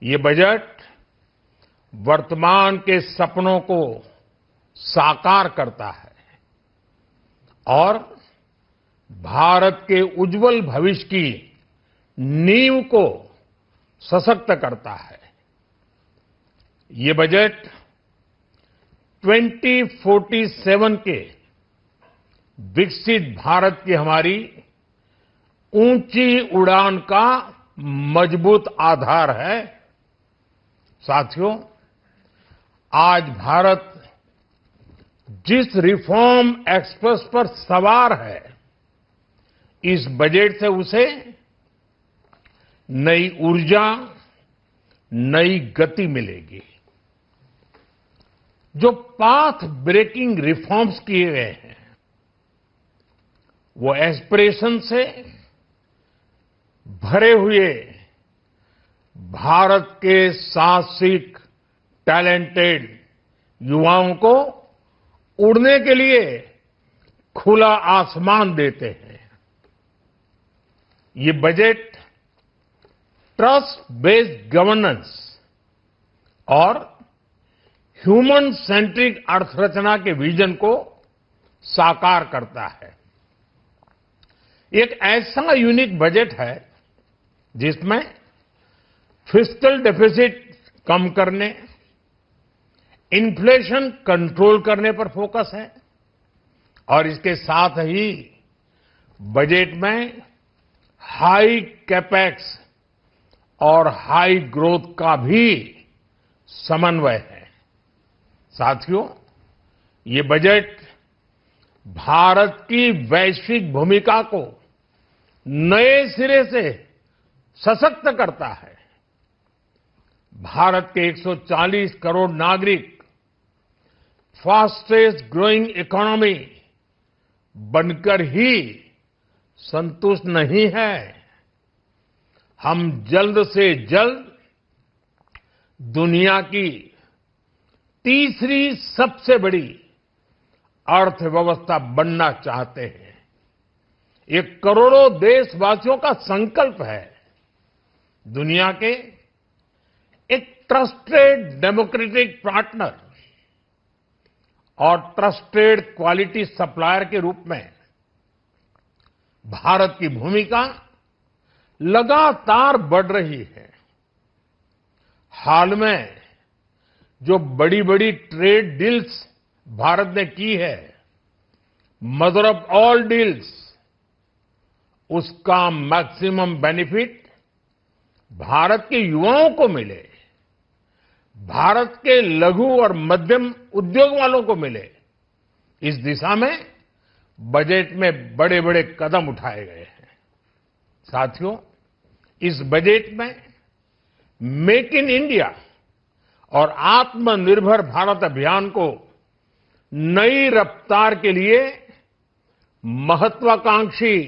ये बजट वर्तमान के सपनों को साकार करता है और भारत के उज्जवल भविष्य की नींव को सशक्त करता है। ये बजट 2047 के विकसित भारत की हमारी ऊंची उड़ान का मजबूत आधार है। साथियों, आज भारत जिस रिफॉर्म एक्सप्रेस पर सवार है, इस बजट से उसे नई ऊर्जा, नई गति मिलेगी। जो पाथ ब्रेकिंग रिफॉर्म्स किए गए हैं, वो एस्पिरेशन से भरे हुए भारत के साहसिक, टैलेंटेड युवाओं को उड़ने के लिए खुला आसमान देते हैं। ये बजट ट्रस्ट बेस्ड गवर्नेंस और ह्यूमन सेंट्रिक अर्थरचना के विजन को साकार करता है। एक ऐसा यूनिक बजट है जिसमें फिस्कल डेफिसिट कम करने, इन्फ्लेशन कंट्रोल करने पर फोकस है और इसके साथ ही बजट में हाई कैपेक्स और हाई ग्रोथ का भी समन्वय है। साथियों, ये बजट भारत की वैश्विक भूमिका को नए सिरे से सशक्त करता है। भारत के 140 करोड़ नागरिक फास्टेस्ट ग्रोइंग इकोनॉमी बनकर ही संतुष्ट नहीं है। हम जल्द से जल्द दुनिया की तीसरी सबसे बड़ी अर्थव्यवस्था बनना चाहते हैं। ये करोड़ों देशवासियों का संकल्प है। दुनिया के एक ट्रस्टेड डेमोक्रेटिक पार्टनर और ट्रस्टेड क्वालिटी सप्लायर के रूप में भारत की भूमिका लगातार बढ़ रही है। हाल में जो बड़ी बड़ी ट्रेड डील्स भारत ने की है, मदर ऑफ ऑल डील्स, उसका मैक्सिमम बेनिफिट भारत के युवाओं को मिले, भारत के लघु और मध्यम उद्योग वालों को मिले। इस दिशा में बजट में बड़े बड़े कदम उठाए गए हैं। साथियों, इस बजट में मेक इन इंडिया और आत्मनिर्भर भारत अभियान को नई रफ्तार के लिए महत्वाकांक्षी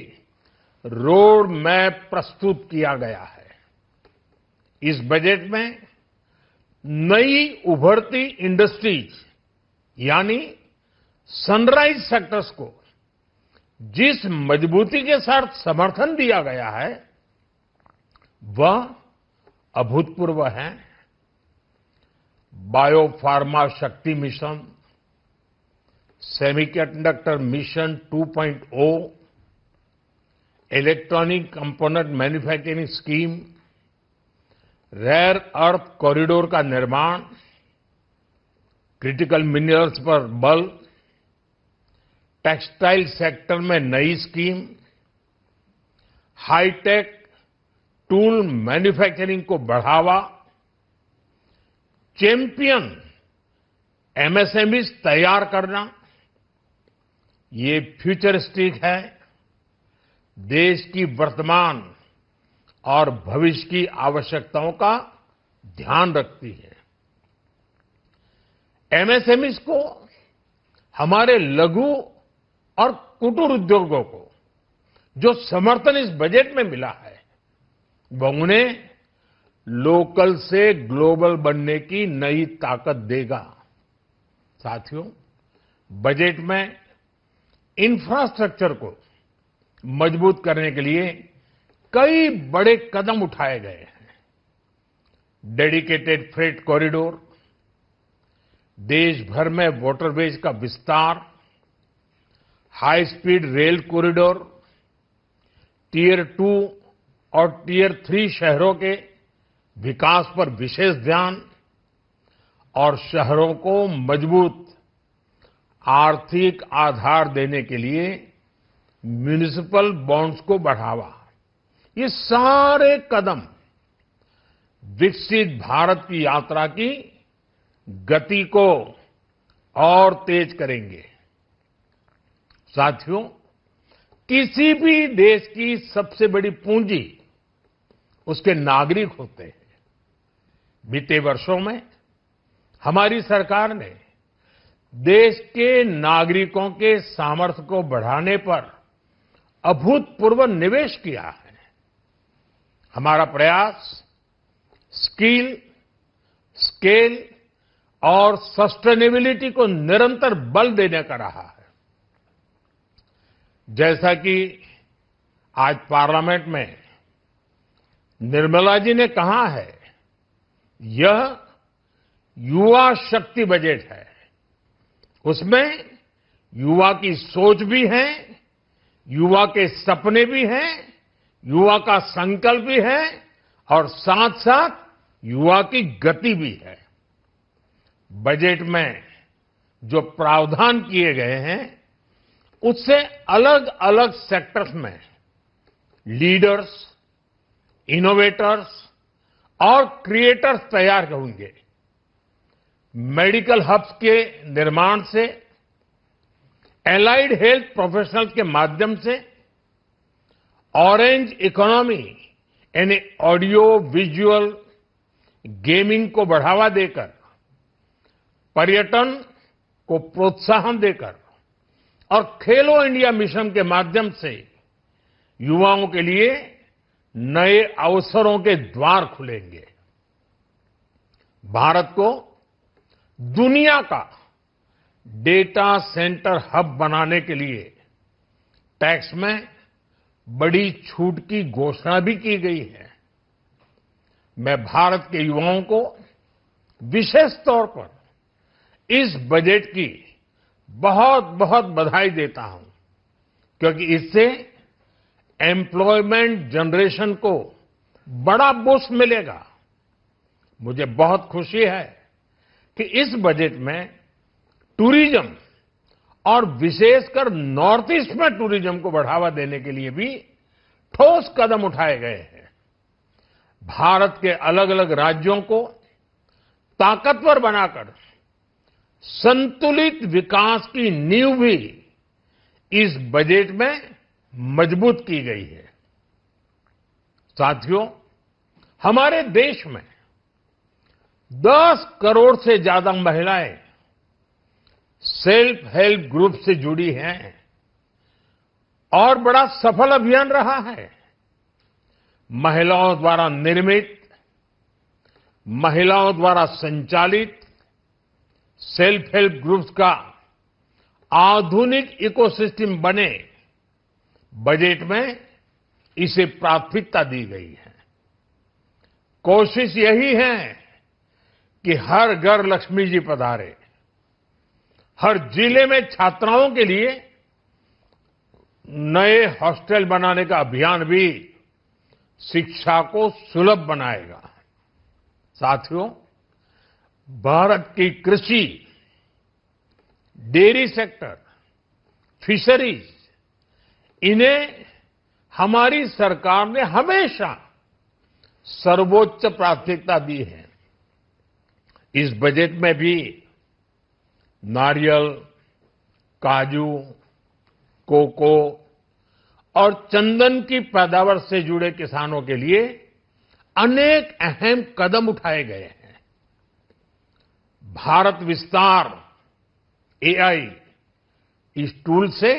रोड मैप प्रस्तुत किया गया है। इस बजट में नई उभरती इंडस्ट्रीज यानी सनराइज सेक्टर्स को जिस मजबूती के साथ समर्थन दिया गया है, वह अभूतपूर्व है। Biopharma Shakti mission, semiconductor mission 2.0, electronic component manufacturing scheme, rare earth corridor का निर्माण, क्रिटिकल मिनरल्स पर बल, टेक्सटाइल सेक्टर में नई स्कीम, हाईटेक टूल मैन्युफैक्चरिंग को बढ़ावा, चैंपियन एमएसएमईज तैयार करना, ये फ्यूचरिस्टिक है, देश की वर्तमान और भविष्य की आवश्यकताओं का ध्यान रखती है। एमएसएमईज को, हमारे लघु और कुटीर उद्योगों को जो समर्थन इस बजट में मिला है, वह उन्हें लोकल से ग्लोबल बनने की नई ताकत देगा। साथियों, बजट में इंफ्रास्ट्रक्चर को मजबूत करने के लिए कई बड़े कदम उठाए गए हैं। डेडिकेटेड फ्रेट कॉरिडोर, देश भर में वाटरवेज का विस्तार, high speed rail corridor, tier 2 और टियर 3 शहरों के विकास पर विशेष ध्यान और शहरों को मजबूत आर्थिक आधार देने के लिए म्युनिसिपल बॉन्ड्स को बढ़ावा, ये सारे कदम विकसित भारत की यात्रा की गति को और तेज करेंगे। साथियों, किसी भी देश की सबसे बड़ी पूंजी उसके नागरिक होते हैं। बीते वर्षों में हमारी सरकार ने देश के नागरिकों के सामर्थ्य को बढ़ाने पर अभूतपूर्व निवेश किया है। हमारा प्रयास स्किल, स्केल और सस्टेनेबिलिटी को निरंतर बल देने का रहा है। जैसा कि आज पार्लियामेंट में निर्मला जी ने कहा है, यह युवा शक्ति बजट है। उसमें युवा की सोच भी है, युवा के सपने भी हैं, युवा का संकल्प भी है और साथ साथ युवा की गति भी है। बजट में जो प्रावधान किए गए हैं, उससे अलग अलग सेक्टर्स में लीडर्स, इनोवेटर्स और क्रिएटर्स तैयार होंगे। मेडिकल हब्स के निर्माण से, एलाइड हेल्थ प्रोफेशनल्स के माध्यम से, ऑरेंज इकोनॉमी यानी ऑडियो विजुअल गेमिंग को बढ़ावा देकर, पर्यटन को प्रोत्साहन देकर और खेलो इंडिया मिशन के माध्यम से युवाओं के लिए नए अवसरों के द्वार खुलेंगे। भारत को दुनिया का डेटा सेंटर हब बनाने के लिए टैक्स में बड़ी छूट की घोषणा भी की गई है। मैं भारत के युवाओं को विशेष तौर पर इस बजट की बहुत बहुत बधाई देता हूं, क्योंकि इससे एम्प्लॉयमेंट जनरेशन को बड़ा बूस्ट मिलेगा। मुझे बहुत खुशी है कि इस बजट में टूरिज्म और विशेषकर नॉर्थ ईस्ट में टूरिज्म को बढ़ावा देने के लिए भी ठोस कदम उठाए गए हैं। भारत के अलग अलग राज्यों को ताकतवर बनाकर संतुलित विकास की नींव भी इस बजट में मजबूत की गई है। साथियों, हमारे देश में 10 करोड़ से ज्यादा महिलाएं सेल्फ हेल्प ग्रुप से जुड़ी हैं और बड़ा सफल अभियान रहा है। महिलाओं द्वारा निर्मित, महिलाओं द्वारा संचालित सेल्फ हेल्प ग्रुप्स का आधुनिक इकोसिस्टम बने, बजट में इसे प्राथमिकता दी गई है। कोशिश यही है कि हर घर लक्ष्मी जी पधारे। हर जिले में छात्राओं के लिए नए हॉस्टल बनाने का अभियान भी शिक्षा को सुलभ बनाएगा। साथियों, भारत की कृषि, डेयरी सेक्टर, फिशरीज, इन्हें हमारी सरकार ने हमेशा सर्वोच्च प्राथमिकता दी है। इस बजट में भी नारियल, काजू, कोको और चंदन की पैदावार से जुड़े किसानों के लिए अनेक अहम कदम उठाए गए हैं। भारत विस्तार एआई, इस टूल से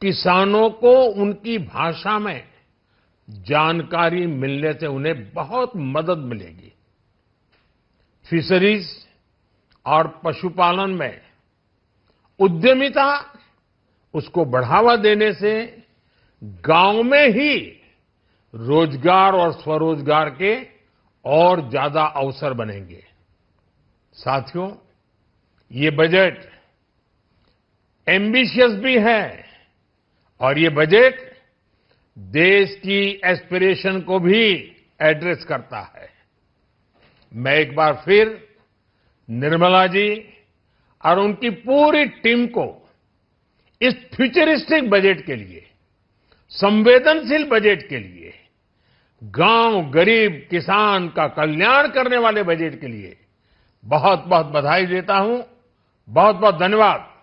किसानों को उनकी भाषा में जानकारी मिलने से उन्हें बहुत मदद मिलेगी। फिशरीज और पशुपालन में उद्यमिता, उसको बढ़ावा देने से गांव में ही रोजगार और स्वरोजगार के और ज्यादा अवसर बनेंगे। साथियों, ये बजट एम्बिशियस भी है और ये बजट देश की एस्पिरेशन को भी एड्रेस करता है। मैं एक बार फिर निर्मला जी और उनकी पूरी टीम को इस फ्यूचरिस्टिक बजट के लिए, संवेदनशील बजट के लिए, गांव, गरीब, किसान का कल्याण करने वाले बजट के लिए बहुत बहुत बधाई देता हूं। बहुत बहुत धन्यवाद।